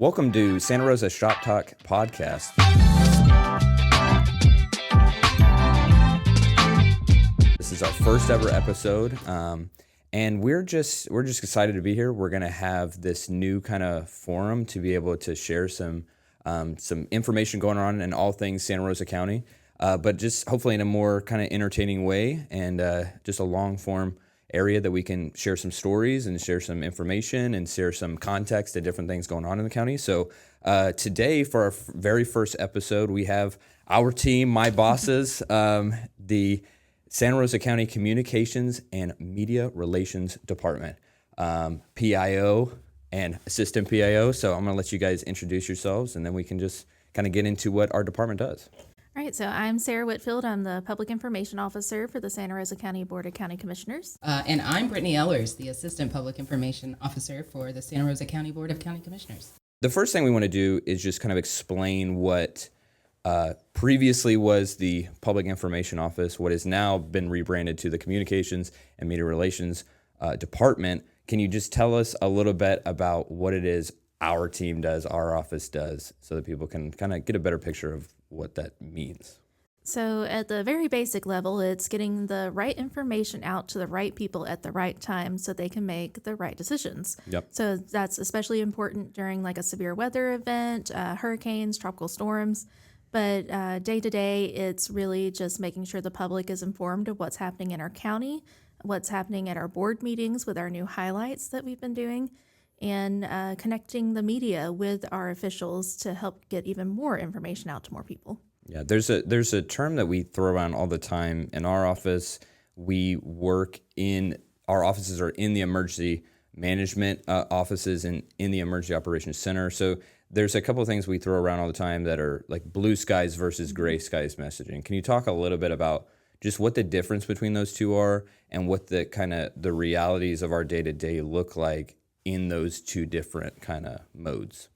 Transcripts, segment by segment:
Welcome to Santa Rosa Shop Talk podcast. This is our first ever episode, and we're just excited to be here. We're gonna have this new kind of forum to be able to share some information going on in all things Santa Rosa County, but just hopefully in a more kind of entertaining way and just a long form area that we can share some stories and share some information and share some context to different things going on in the county. So today, for our very first episode, we have our team, my bosses, the Santa Rosa County Communications and Media Relations Department, PIO and Assistant PIO. So I'm going to let you guys introduce yourselves, and then we can just kind of get into what our department does. All right, so I'm Sarah Whitfield. I'm the Public Information Officer for the Santa Rosa County Board of County Commissioners. And I'm Brittany Ellers, the Assistant Public Information Officer for the Santa Rosa County Board of County Commissioners. The first thing we want to do is just kind of explain what previously was the Public Information Office, what has now been rebranded to the Communications and Media Relations Department. Can you just tell us a little bit about what it is our team does, our office does, so that people can kind of get a better picture of what that means? So at the very basic level, it's getting the right information out to the right people at the right time so they can make the right decisions. Yep. So that's especially important during like a severe weather event, hurricanes, tropical storms. But day to day, it's really just making sure the public is informed of what's happening in our county, what's happening at our board meetings with our new highlights that we've been doing, and connecting the media with our officials to help get even more information out to more people. Yeah, there's a term that we throw around all the time in our office. Our offices are in the emergency management offices and in the emergency operations center. So there's a couple of things we throw around all the time that are like blue skies versus gray skies messaging. Can you talk a little bit about just what the difference between those two are and what the kind of the realities of our day-to-day look like in those two different kind of modes?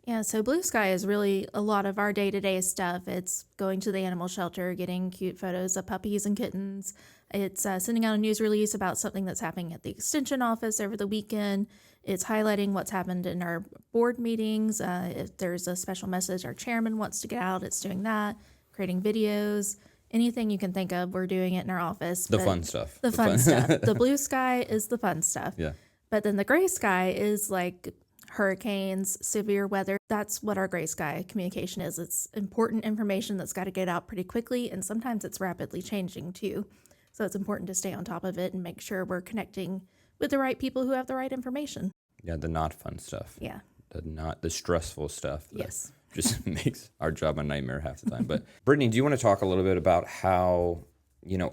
Yeah, so Blue Sky is really a lot of our day-to-day stuff. It's going to the animal shelter, getting cute photos of puppies and kittens. It's sending out a news release about something that's happening at the extension office over the weekend. It's highlighting what's happened in our board meetings. If there's a special message our chairman wants to get out, it's doing that. Creating videos, anything you can think of, we're doing it in our office. The fun stuff. The fun stuff. The blue sky is the fun stuff. Yeah. But then the gray sky is like hurricanes, severe weather. That's what our gray sky communication is. It's important information that's got to get out pretty quickly, and sometimes it's rapidly changing too. So it's important to stay on top of it and make sure we're connecting with the right people who have the right information. Yeah, the not fun stuff. Yeah. The stressful stuff. Yes. Just makes our job a nightmare half the time. But Brittany, do you want to talk a little bit about how,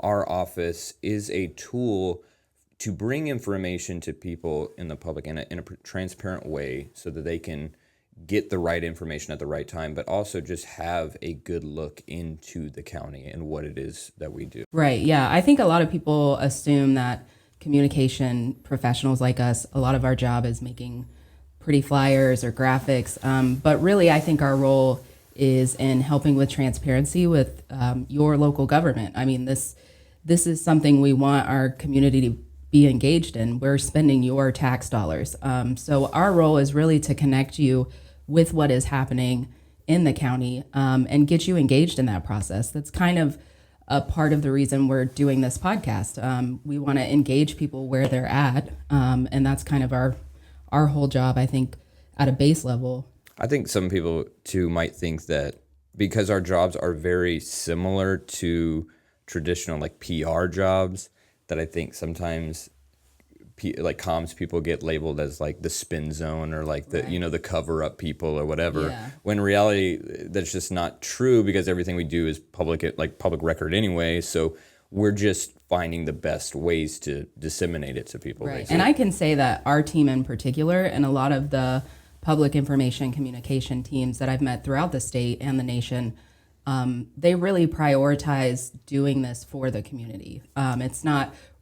our office is a tool to bring information to people in the public in a transparent way so that they can get the right information at the right time, but also just have a good look into the county and what it is that we do? Right, yeah. I think a lot of people assume that communication professionals like us, a lot of our job is making pretty flyers or graphics, but really I think our role is in helping with transparency with your local government. I mean, this is something we want our community to be engaged in. We're spending your tax dollars. So our role is really to connect you with what is happening in the county and get you engaged in that process. That's kind of a part of the reason we're doing this podcast. We want to engage people where they're at, and that's kind of our whole job, I think, at a base level. I think some people, too, might think that because our jobs are very similar to traditional, like, PR jobs, that I think sometimes comms people get labeled as like the spin zone or like the, right, the cover up people or whatever. Yeah. When in reality, that's just not true because everything we do is public record anyway. So we're just finding the best ways to disseminate it to people. Right. Basically. And I can say that our team in particular and a lot of the public information communication teams that I've met throughout the state and the nation, they really prioritize doing this for the community.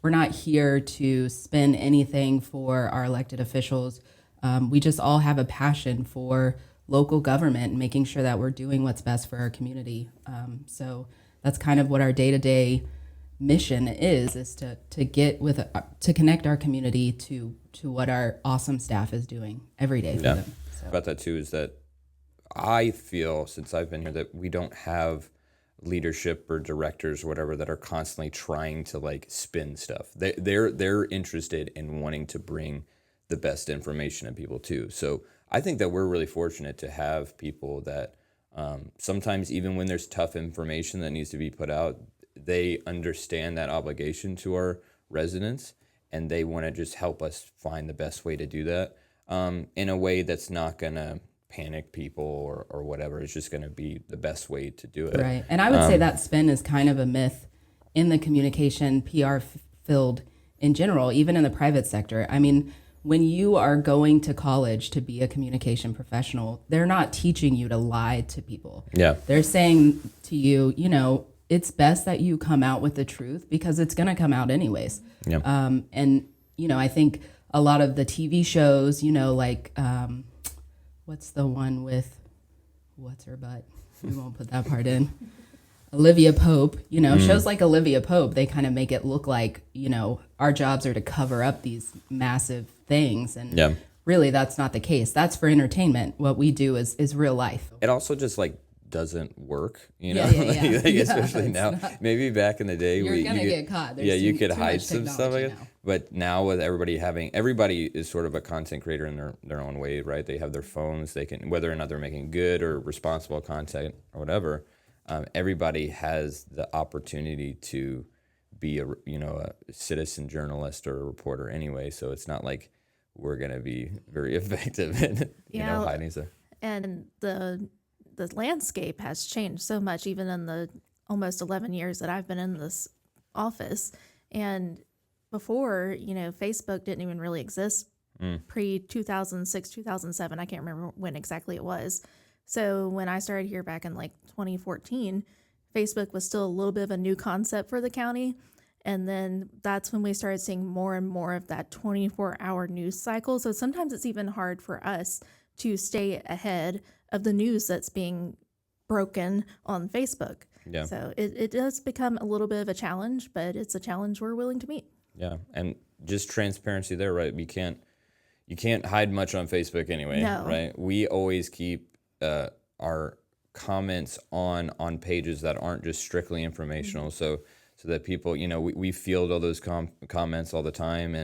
We're not here to spin anything for our elected officials. We just all have a passion for local government and making sure that we're doing what's best for our community. So that's kind of what our day-to-day mission is to connect our community to what our awesome staff is doing every day for them. About that too is that I feel, since I've been here, that we don't have leadership or directors or whatever that are constantly trying to like spin stuff. They're interested in wanting to bring the best information to people too. So I think that we're really fortunate to have people that sometimes even when there's tough information that needs to be put out, they understand that obligation to our residents, and they want to just help us find the best way to do that in a way that's not gonna panic people or whatever. It's just going to be the best way to do it. Right. And I would say that spin is kind of a myth in the communication PR field in general, even in the private sector. I mean, when you are going to college to be a communication professional, they're not teaching you to lie to people. Yeah. They're saying to you, you know, it's best that you come out with the truth because it's going to come out anyways. Yeah. And, you know, I think a lot of the TV shows, you know, like, what's the one with, what's her butt? We won't put that part in. Olivia Pope, you know, shows like Olivia Pope, they kind of make it look like, you know, our jobs are to cover up these massive things. And really, that's not the case. That's for entertainment. What we do is real life. It also just like doesn't work, you know, Yeah. like, especially now. Maybe back in the day, You're going to get caught. There's you could too hide much some stuff like that. now. But now with everybody is sort of a content creator in their own way, right? They have their phones. They can, whether or not they're making good or responsible content or whatever, everybody has the opportunity to be a citizen journalist or a reporter anyway. So it's not like we're going to be very effective in hiding stuff. And the landscape has changed so much, even in the almost 11 years that I've been in this office. And before, you know, Facebook didn't even really exist pre 2006, 2007. I can't remember when exactly it was. So when I started here back in like 2014, Facebook was still a little bit of a new concept for the county. And then that's when we started seeing more and more of that 24-hour news cycle. So sometimes it's even hard for us to stay ahead of the news that's being broken on Facebook. Yeah. So it does become a little bit of a challenge, but it's a challenge we're willing to meet. Yeah, and just transparency there, right? You can't hide much on Facebook anyway, No. right? We always keep our comments on pages that aren't just strictly informational, so that people, you know, we field all those comments all the time,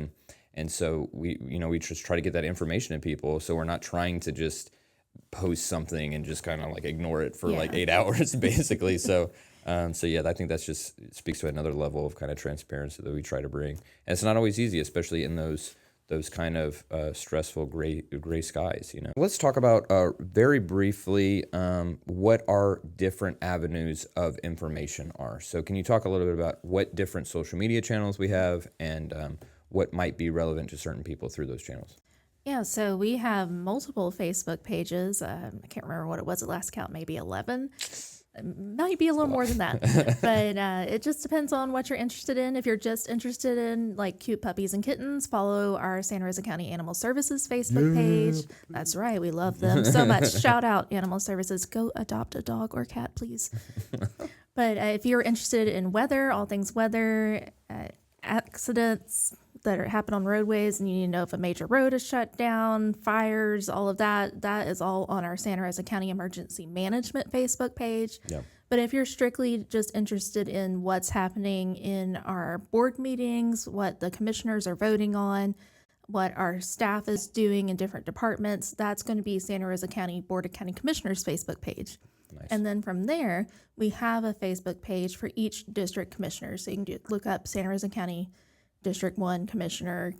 and so we just try to get that information to people, so we're not trying to just post something and just kind of like ignore it for like 8 hours, basically. So I think that's just speaks to another level of kind of transparency that we try to bring. And it's not always easy, especially in those kind of stressful gray skies, you know. Let's talk about very briefly what our different avenues of information are. So can you talk a little bit about what different social media channels we have and what might be relevant to certain people through those channels? Yeah, so we have multiple Facebook pages. I can't remember what it was at last count, maybe 11. It might be a little more than that. But it just depends on what you're interested in. If you're just interested in like cute puppies and kittens, follow our Santa Rosa County Animal Services Facebook page. That's right. We love them so much. Shout out Animal Services. Go adopt a dog or cat, please. But if you're interested in weather, all things weather, accidents that happen on roadways, and you need to know if a major road is shut down, fires, all of that, that is all on our Santa Rosa County Emergency Management Facebook page. Yeah. But if you're strictly just interested in what's happening in our board meetings, what the commissioners are voting on, what our staff is doing in different departments, that's going to be Santa Rosa County Board of County Commissioners Facebook page. Nice. And then from there, we have a Facebook page for each district commissioner. So you can look up Santa Rosa County District 1 Commissioner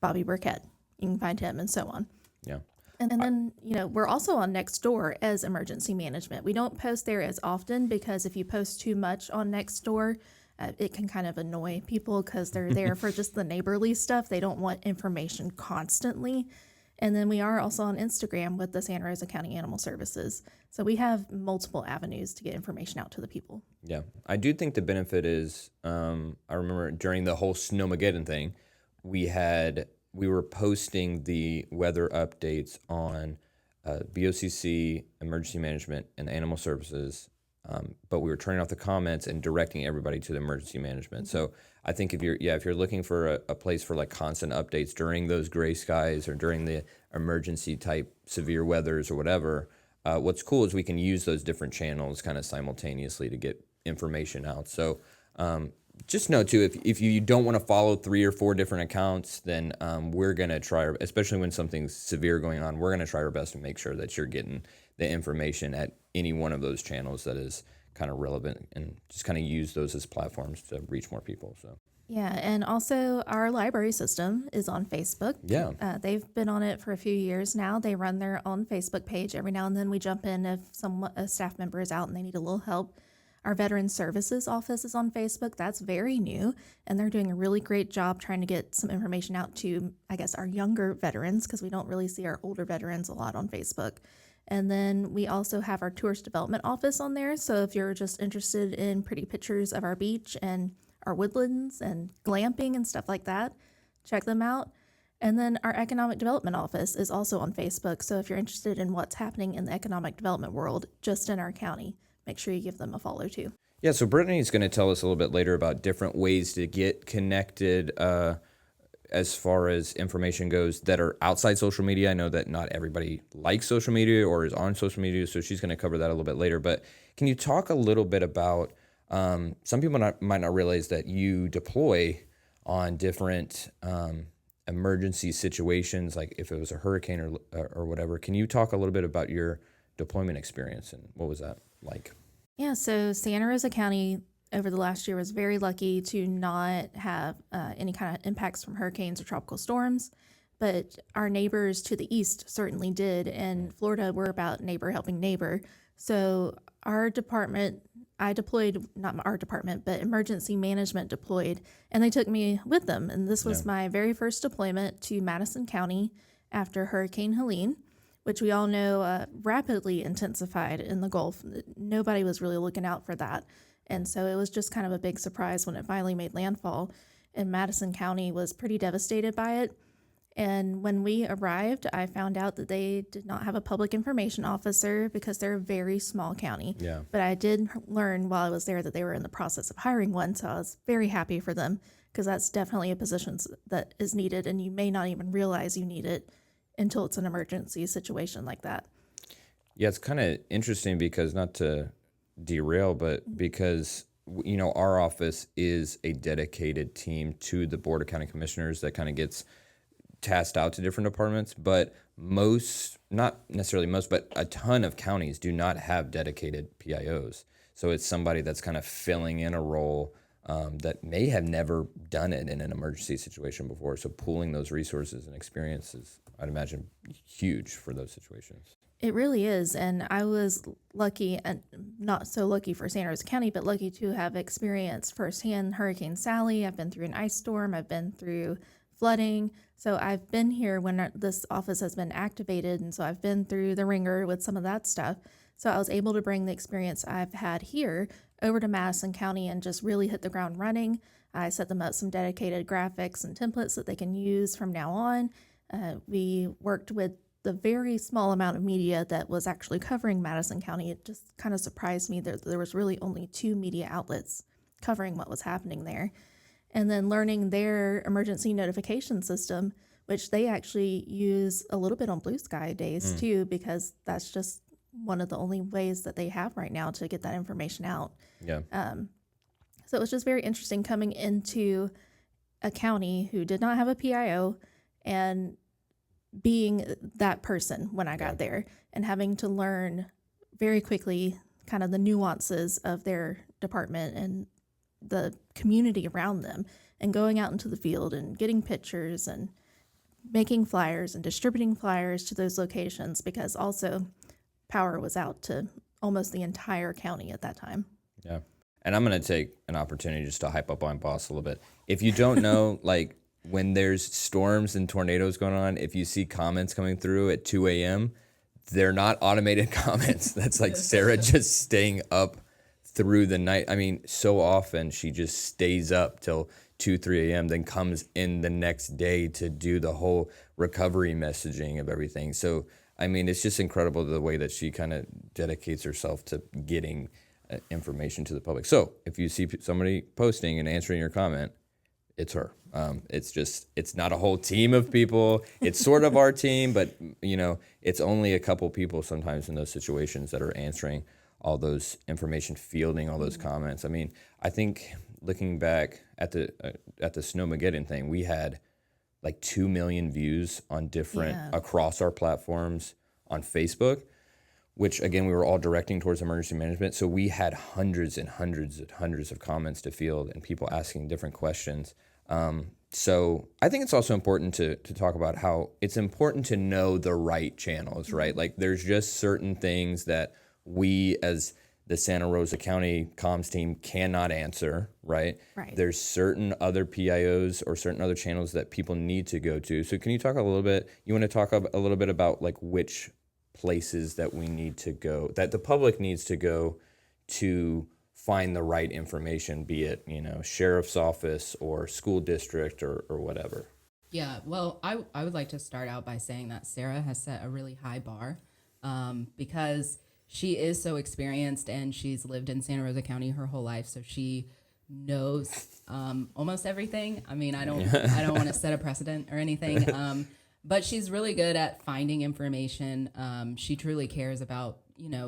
Bobby Burkett. You can find him and so on. Yeah. And then, you know, we're also on Nextdoor as emergency management. We don't post there as often because if you post too much on Nextdoor, it can kind of annoy people because they're there for just the neighborly stuff. They don't want information constantly. And then we are also on Instagram with the Santa Rosa County Animal Services. So we have multiple avenues to get information out to the people. Yeah, I do think the benefit is, I remember during the whole Snowmageddon thing, we were posting the weather updates on BOCC, Emergency Management, and Animal Services but we were turning off the comments and directing everybody to the emergency management. So I think if you're looking for a place for like constant updates during those gray skies or during the emergency type severe weathers or whatever, what's cool is we can use those different channels kind of simultaneously to get information out. So just know too, if you don't want to follow 3 or 4 different accounts, then we're going to try, especially when something's severe going on, we're going to try our best to make sure that you're getting the information at any one of those channels that is kind of relevant, and just kind of use those as platforms to reach more people. So Yeah, and also our library system is on Facebook. yeah, They've been on it for a few years now. They run their own Facebook page. Every now and then we jump in if a staff member is out and they need a little help. Our Veteran Services Office is on Facebook. That's very new, and they're doing a really great job trying to get some information out to, I guess, our younger veterans, because we don't really see our older veterans a lot on Facebook. And then we also have our Tourist Development Office on there. So if you're just interested in pretty pictures of our beach and our woodlands and glamping and stuff like that, check them out. And then our Economic Development Office is also on Facebook. So if you're interested in what's happening in the economic development world just in our county, make sure you give them a follow too. yeah. So Brittany's going to tell us a little bit later about different ways to get connected as far as information goes that are outside social media. I know that not everybody likes social media or is on social media, so she's going to cover that a little bit later. But can you talk a little bit about, some people might not realize that you deploy on different emergency situations, like if it was a hurricane or whatever. Can you talk a little bit about your deployment experience and what was that like? Yeah, so Santa Rosa County over the last year was very lucky to not have any kind of impacts from hurricanes or tropical storms, but our neighbors to the east certainly did. And Florida, we're about neighbor helping neighbor. So our department, I deployed, not our department, but emergency management deployed, and they took me with them. And this was my very first deployment to Madison County after Hurricane Helene, which we all know rapidly intensified in the Gulf. Nobody was really looking out for that. And so it was just kind of a big surprise when it finally made landfall. And Madison County was pretty devastated by it. And when we arrived, I found out that they did not have a public information officer because they're a very small county. Yeah. But I did learn while I was there that they were in the process of hiring one. So I was very happy for them, because that's definitely a position that is needed. And you may not even realize you need it until it's an emergency situation like that. Yeah, it's kind of interesting because, not to derail, but because, you know, our office is a dedicated team to the Board of County Commissioners that kind of gets tasked out to different departments, but most, not necessarily most, but a ton of counties do not have dedicated PIOs. So it's somebody that's kind of filling in a role that may have never done it in an emergency situation before. So pooling those resources and experiences, I'd imagine, huge for those situations. It really is. And I was lucky, and not so lucky for Santa Rosa County, but lucky to have experienced firsthand Hurricane Sally. I've been through an ice storm. I've been through flooding. So I've been here when this office has been activated. And so I've been through the ringer with some of that stuff. So I was able to bring the experience I've had here over to Madison County and just really hit the ground running. I set them up some dedicated graphics and templates that they can use from now on. We worked with the very small amount of media that was actually covering Madison County. It just kind of surprised me that there was really only 2 media outlets covering what was happening there. And then learning their emergency notification system, which they actually use a little bit on blue sky days too, because that's just one of the only ways that they have right now to get that information out. Yeah. So it was just very interesting coming into a county who did not have a PIO and being that person when I got there, and having to learn very quickly kind of the nuances of their department and the community around them, and going out into the field and getting pictures and making flyers and distributing flyers to those locations, because also power was out to almost the entire county at that time. Yeah. And I'm going to take an opportunity just to hype up on Boss a little bit. If you don't know, like, when there's storms and tornadoes going on, if you see comments coming through at 2 a.m., they're not automated comments. That's like Sarah just staying up through the night. I mean, so often she just stays up till 2, 3 a.m., then comes in the next day to do the whole recovery messaging of everything. So, I mean, it's just incredible the way that she kind of dedicates herself to getting information to the public. So if you see somebody posting and answering your comment, it's her. It's not a whole team of people. It's sort of our team, but it's only a couple people sometimes in those situations that are answering all those information, fielding all those comments. I mean, I think looking back at the Snowmageddon thing, we had like 2 million views on across our platforms on Facebook, which again, we were all directing towards emergency management. So we had hundreds and hundreds and hundreds of comments to field and people asking different questions. So I think it's also important to talk about how it's important to know the right channels, right? Like there's just certain things that we as the Santa Rosa County comms team cannot answer, right? There's certain other PIOs or certain other channels that people need to go to. So can you talk a little bit, you want to talk a little bit about like which places that we need to go, that the public needs to go to find the right information, be it, sheriff's office or school district or whatever? Yeah, well, I would like to start out by saying that Sarah has set a really high bar because she is so experienced and she's lived in Santa Rosa County her whole life. So she knows almost everything. I mean, I don't want to set a precedent or anything, but she's really good at finding information. She truly cares about,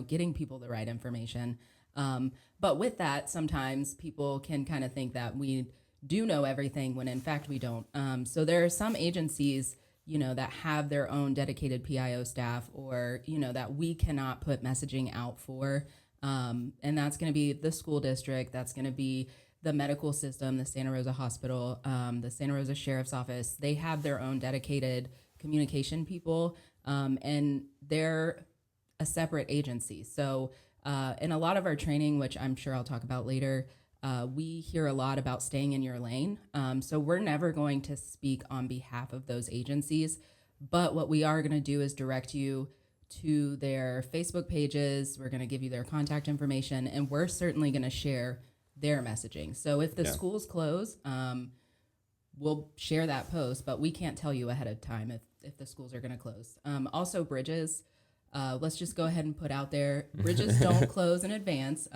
getting people the right information. But with that, sometimes people can kind of think that we do know everything when in fact we don't. So there are some agencies, that have their own dedicated PIO staff or, that we cannot put messaging out for. And that's going to be the school district. That's going to be the medical system, the Santa Rosa Hospital, the Santa Rosa Sheriff's Office. They have their own dedicated communication people, and they're a separate agency. So in a lot of our training, which I'm sure I'll talk about later, we hear a lot about staying in your lane. So we're never going to speak on behalf of those agencies, but what we are going to do is direct you to their Facebook pages. We're going to give you their contact information, and we're certainly going to share their messaging. So if the schools close, we'll share that post, but we can't tell you ahead of time if the schools are going to close. Also, bridges. Let's just go ahead and put out there, bridges don't close in advance.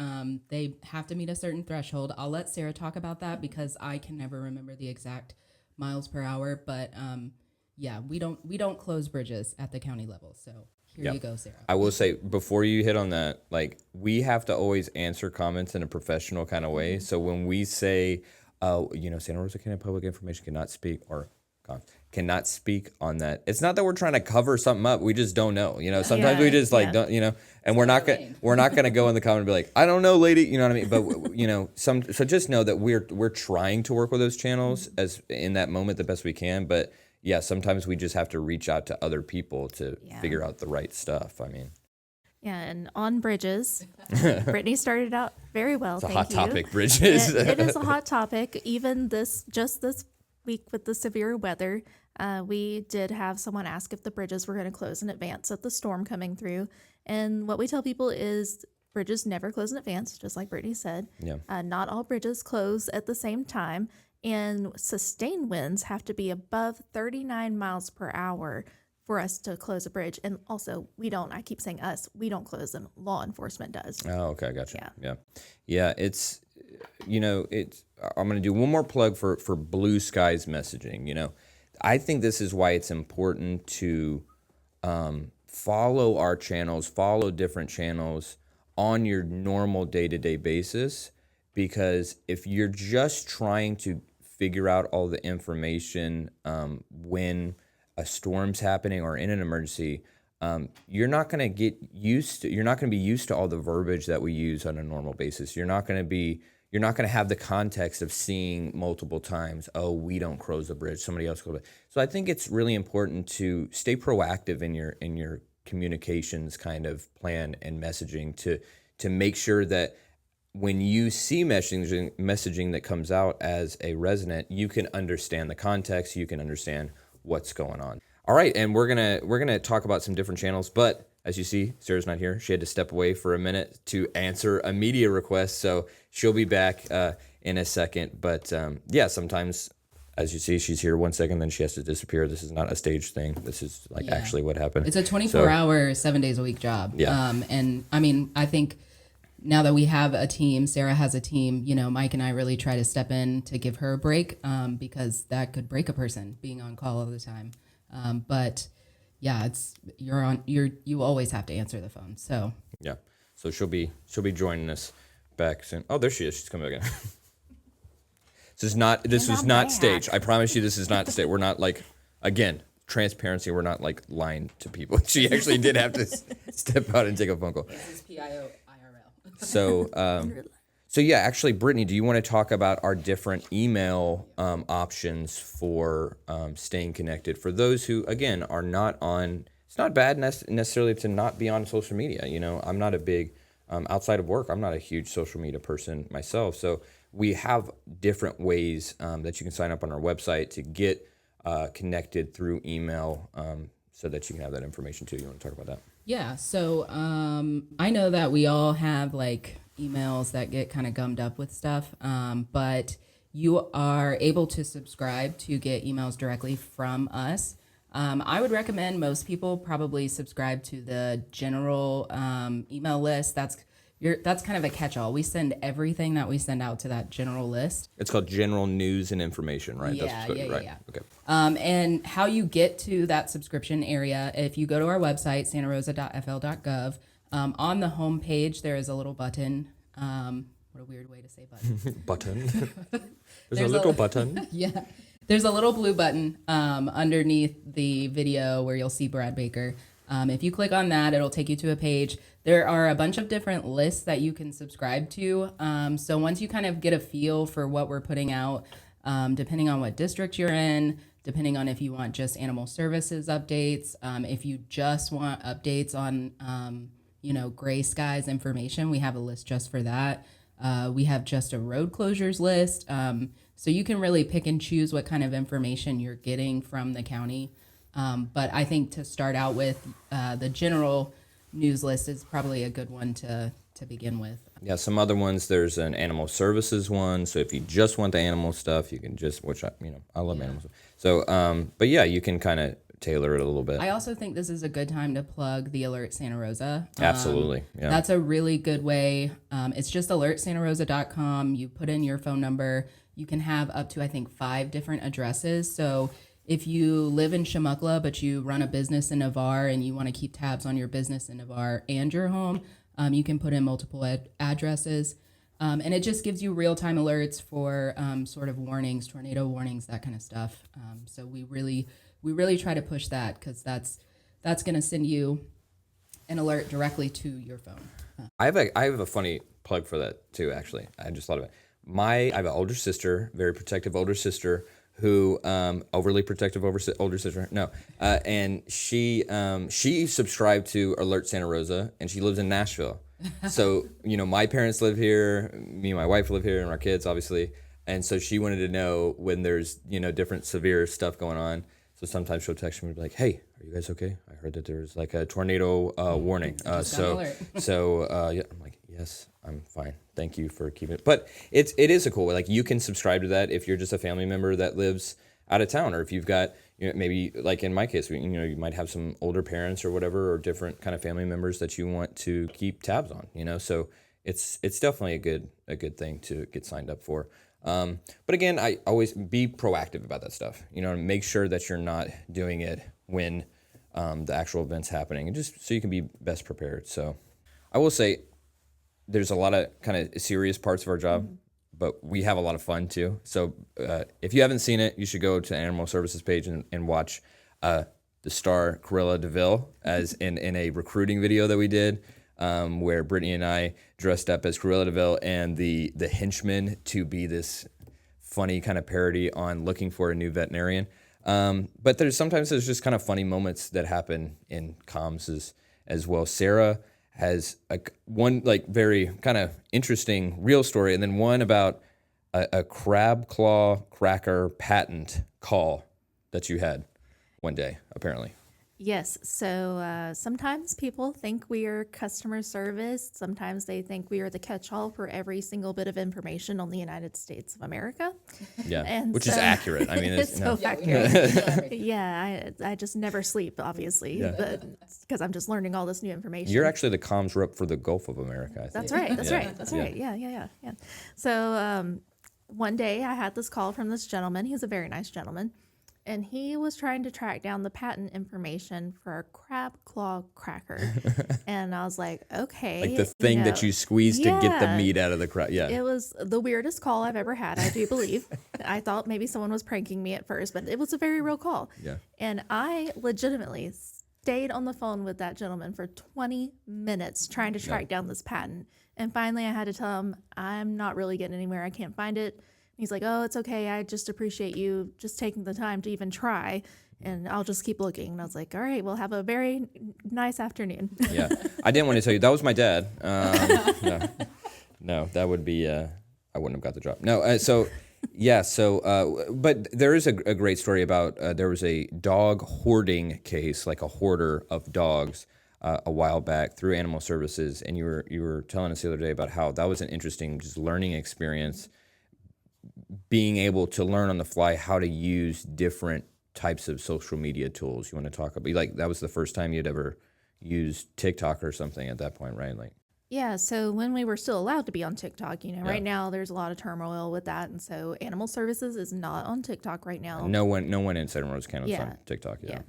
They have to meet a certain threshold. I'll let Sarah talk about that because I can never remember the exact miles per hour. But we don't close bridges at the county level. So here you go, Sarah. I will say before you hit on that, like we have to always answer comments in a professional kind of way. So when we say, Santa Rosa County Public Information cannot speak on that. It's not that we're trying to cover something up. We just don't know. Sometimes we just don't. And we're not gonna go in the comment and be like, I don't know, lady. You know what I mean? But so just know that we're trying to work with those channels as in that moment the best we can. But yeah, sometimes we just have to reach out to other people to figure out the right stuff. I mean. Yeah, and on bridges, Brittany started out very well. It's a hot topic, bridges. It is a hot topic. Even this week with the severe weather, we did have someone ask if the bridges were going to close in advance of the storm coming through. And what we tell people is bridges never close in advance, just like Brittany said. Yeah. Not all bridges close at the same time. And sustained winds have to be above 39 miles per hour for us to close a bridge. And also, we don't close them. Law enforcement does. Oh, okay. Gotcha. Yeah. It's, I'm going to do one more plug for Blue Skies messaging. I think this is why it's important to follow our channels, follow different channels on your normal day-to-day basis, because if you're just trying to figure out all the information when a storm's happening or in an emergency, you're not going to be used to all the verbiage that we use on a normal basis. You're not going to have the context of seeing multiple times, oh, we don't close the bridge, somebody else closed it. So I think it's really important to stay proactive in your communications kind of plan and messaging to make sure that when you see messaging that comes out as a resident, you can understand the context, you can understand what's going on. All right, and we're gonna talk about some different channels, but as you see, Sarah's not here. She had to step away for a minute to answer a media request, so she'll be back in a second. But sometimes, as you see, she's here 1 second, then she has to disappear. This is not a staged thing. This is actually what happened. It's a 24-hour, 7 days a week job. Yeah. And I mean, I think now that we have a team, Sarah has a team, you know, Mike and I really try to step in to give her a break, because that could break a person being on call all the time. But yeah, you always have to answer the phone. So Yeah. So she'll be joining us back soon. Oh, there she is. She's coming back in. This was not staged. I promise you this is not staged. We're not like, again, transparency. We're not like lying to people. She actually did have to step out and take a phone call. this is PIO IRL. So yeah, actually, Brittany, do you want to talk about our different email options for staying connected for those who, again, are not on? It's not bad necessarily to not be on social media. You know, I'm not a big outside of work. I'm not a huge social media person myself. So we have different ways that you can sign up on our website to get connected through email, so that you can have that information too. You want to talk about that? Yeah. So I know that we all have like emails that get kind of gummed up with stuff, but you are able to subscribe to get emails directly from us. I would recommend most people probably subscribe to the general email list. That's kind of a catch-all. We send everything that we send out to that general list. It's called General News and Information, right? Yeah, Right. yeah. Okay. And how you get to that subscription area, if you go to our website, santarosa.fl.gov, on the home page, there is a little button. What a weird way to say button. Button. There's a little button. Yeah. There's a little blue button underneath the video where you'll see Brad Baker. If you click on that, it'll take you to a page. There are a bunch of different lists that you can subscribe to. So once you kind of get a feel for what we're putting out, depending on what district you're in, depending on if you want just animal services updates, if you just want updates on, gray skies information, we have a list just for that. We have just a road closures list. So you can really pick and choose what kind of information you're getting from the county. But I think to start out with, the general news list is probably a good one to begin with. Yeah, some other ones, there's an animal services one. So if you just want the animal stuff, you can just, I love animals. So, but yeah, you can kind of tailor it a little bit. I also think this is a good time to plug the Alert Santa Rosa. Absolutely. Yeah. That's a really good way. It's just alertsantarosa.com. You put in your phone number. You can have up to, I think, 5 different addresses. So if you live in Chumuckla, but you run a business in Navarre and you want to keep tabs on your business in Navarre and your home, you can put in multiple addresses. And it just gives you real-time alerts for sort of warnings, tornado warnings, that kind of stuff. So we really try to push that because that's going to send you an alert directly to your phone. I have a funny plug for that too, actually. I just thought of it. I have an older sister, very protective older sister, who overly protective older sister. No, and she subscribed to Alert Santa Rosa, and she lives in Nashville. So my parents live here, me and my wife live here, and our kids obviously. And so she wanted to know when there's different severe stuff going on. So sometimes she'll text me and be like, "Hey, are you guys okay? I heard that there's like a tornado warning." So yeah, I'm like, "Yes, I'm fine. Thank you for keeping it." But it is a cool way. Like you can subscribe to that if you're just a family member that lives out of town, or if you've got maybe like in my case, you might have some older parents or whatever, or different kind of family members that you want to keep tabs on. So it's definitely a good thing to get signed up for. But again, I always be proactive about that stuff. Make sure that you're not doing it when the actual event's happening, and just so you can be best prepared. So I will say, there's a lot of kind of serious parts of our job, but we have a lot of fun too. So if you haven't seen it, you should go to Animal Services page and watch the star Cruella DeVille as in a recruiting video that we did, where Brittany and I dressed up as Cruella DeVille and the henchman to be this funny kind of parody on looking for a new veterinarian. But there's just kind of funny moments that happen in comms as well. Sarah has one like very kind of interesting real story, and then one about a crab claw cracker patent call that you had one day, apparently. Yes. So sometimes people think we are customer service. Sometimes they think we are the catch-all for every single bit of information on the United States of America. Yeah, And which is so- accurate. I mean, it's so Yeah, accurate. Yeah, I just never sleep, obviously, Yeah. because I'm just learning all this new information. you're actually the comms rep for the Gulf of America, I think. That's right. That's Yeah. right. That's Yeah. right. Yeah. So one day I had this call from this gentleman. He's a very nice gentleman. And he was trying to track down the patent information for a crab claw cracker. And I was like, okay. Like the thing that you squeeze to get the Yeah. meat out of the crab. Yeah. It was the weirdest call I've ever had, I do believe. I thought maybe someone was pranking me at first, but it was a very real call. Yeah. And I legitimately stayed on the phone with that gentleman for 20 minutes trying to track down this patent. And finally, I had to tell him, I'm not really getting anywhere. I can't find it. He's like, oh, it's okay. I just appreciate you just taking the time to even try. And I'll just keep looking. And I was like, all right, we'll have a very nice afternoon. Yeah. I didn't want to tell you. That was my dad. No, that would be, I wouldn't have got the job. No, but there is a great story about, there was a dog hoarding case, like a hoarder of dogs, a while back through Animal Services. And you were telling us the other day about how that was an interesting just learning experience, being able to learn on the fly how to use different types of social media tools. You want to talk about, like, that was the first time you'd ever used TikTok or something at that point, right? Like, Yeah, so when we were still allowed to be on TikTok, right now there's a lot of turmoil with that, and so Animal Services is not on TikTok right now. no one in Santa Rosa County is Yeah. on TikTok. Yeah.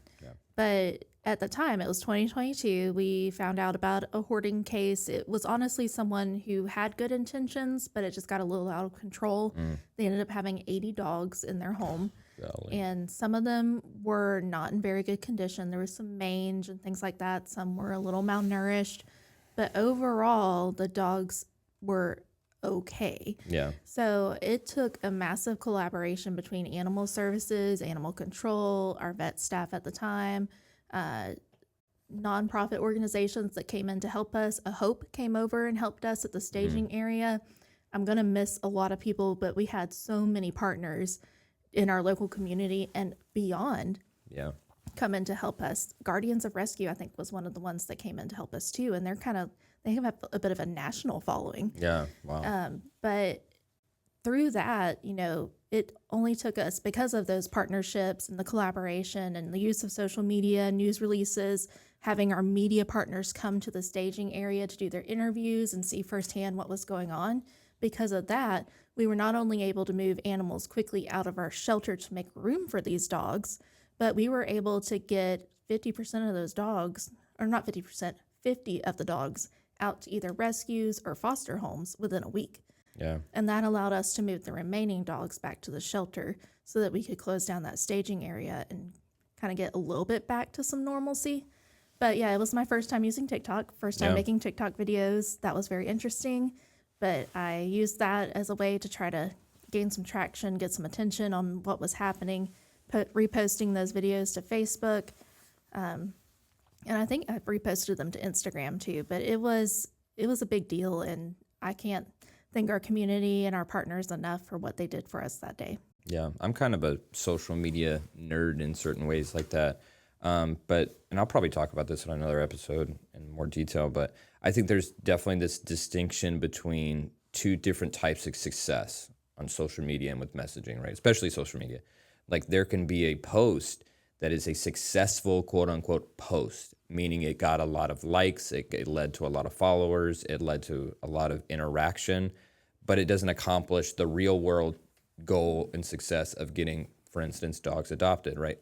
But at the time, it was 2022, we found out about a hoarding case. It was honestly someone who had good intentions, but it just got a little out of control. They ended up having 80 dogs in their home. Golly. And some of them were not in very good condition. There was some mange and things like that. Some were a little malnourished. But overall, the dogs were okay. Yeah. So it took a massive collaboration between Animal Services, Animal Control, our vet staff at the time, nonprofit organizations that came in to help us. A Hope came over and helped us at the staging area. I'm going to miss a lot of people, but we had so many partners in our local community and beyond Yeah. come in to help us. Guardians of Rescue, I think, was one of the ones that came in to help us too. And they have a bit of a national following. Yeah. Wow. But through that, it only took us, because of those partnerships and the collaboration and the use of social media, news releases, having our media partners come to the staging area to do their interviews and see firsthand what was going on. Because of that, we were not only able to move animals quickly out of our shelter to make room for these dogs, but we were able to get 50% of those dogs, or not 50%, 50 of the dogs out to either rescues or foster homes within a week. Yeah. And that allowed us to move the remaining dogs back to the shelter so that we could close down that staging area and kind of get a little bit back to some normalcy. But yeah, it was my first time using TikTok, first time Yeah. making TikTok videos. That was very interesting. But I used that as a way to try to gain some traction, get some attention on what was happening, reposting those videos to Facebook. And I think I've reposted them to Instagram too. But it was a big deal, and I can't thank our community and our partners enough for what they did for us that day. Yeah. I'm kind of a social media nerd in certain ways like that. And I'll probably talk about this in another episode in more detail, but I think there's definitely this distinction between two different types of success on social media and with messaging, right? Especially social media. Like, there can be a post that is a successful, quote unquote, post, meaning it got a lot of likes, it led to a lot of followers, it led to a lot of interaction, but it doesn't accomplish the real world goal and success of getting, for instance, dogs adopted, right?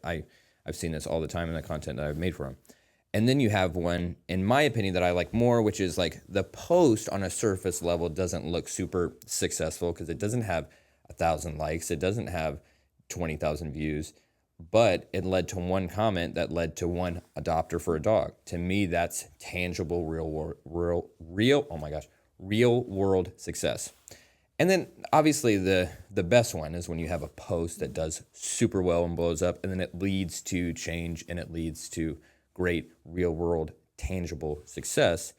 I've seen this all the time in the content that I've made for them. And then you have one, in my opinion, that I like more, which is like the post on a surface level doesn't look super successful because it doesn't have 1,000 likes, it doesn't have 20,000 views, but it led to one comment that led to one adopter for a dog. To me, that's tangible, real world success. And then obviously the best one is when you have a post that does super well and blows up, and then it leads to change and it leads to great real world tangible success.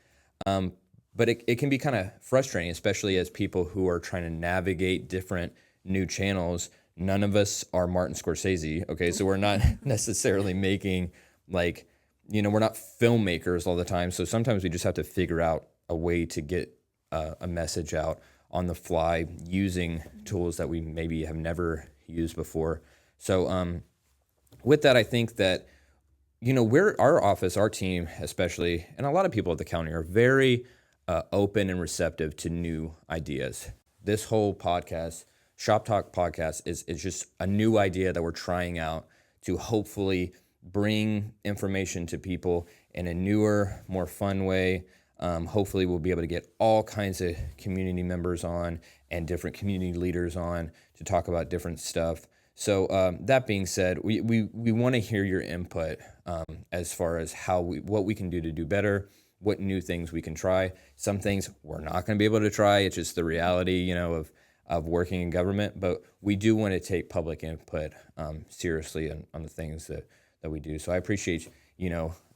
But it can be kind of frustrating, especially as people who are trying to navigate different new channels. None of us are Martin Scorsese, okay? So we're not necessarily making like we're not filmmakers all the time. So sometimes we just have to figure out a way to get a message out on the fly using tools that we maybe have never used before. So with that, I think that, our office, our team especially, and a lot of people at the county are very open and receptive to new ideas. This whole podcast, Shop Talk podcast, is just a new idea that we're trying out to hopefully bring information to people in a newer, more fun way. Hopefully we'll be able to get all kinds of community members on and different community leaders on to talk about different stuff. So that being said, we want to hear your input as far as what we can do to do better, what new things we can try. Some things we're not going to be able to try. It's just the reality, of working in government. But we do want to take public input seriously on the things that we do. So I appreciate,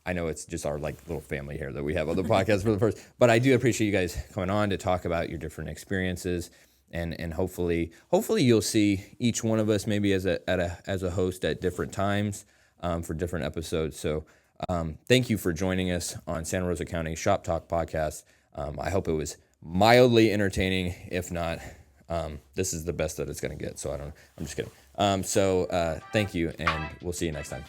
I know it's just our little family here that we have on the podcast for the first, but I do appreciate you guys coming on to talk about your different experiences. And hopefully you'll see each one of us maybe as a host at different times for different episodes. So thank you for joining us on Santa Rosa County Shop Talk podcast. I hope it was mildly entertaining. If not, this is the best that it's going to get. So I'm just kidding. So thank you, and we'll see you next time.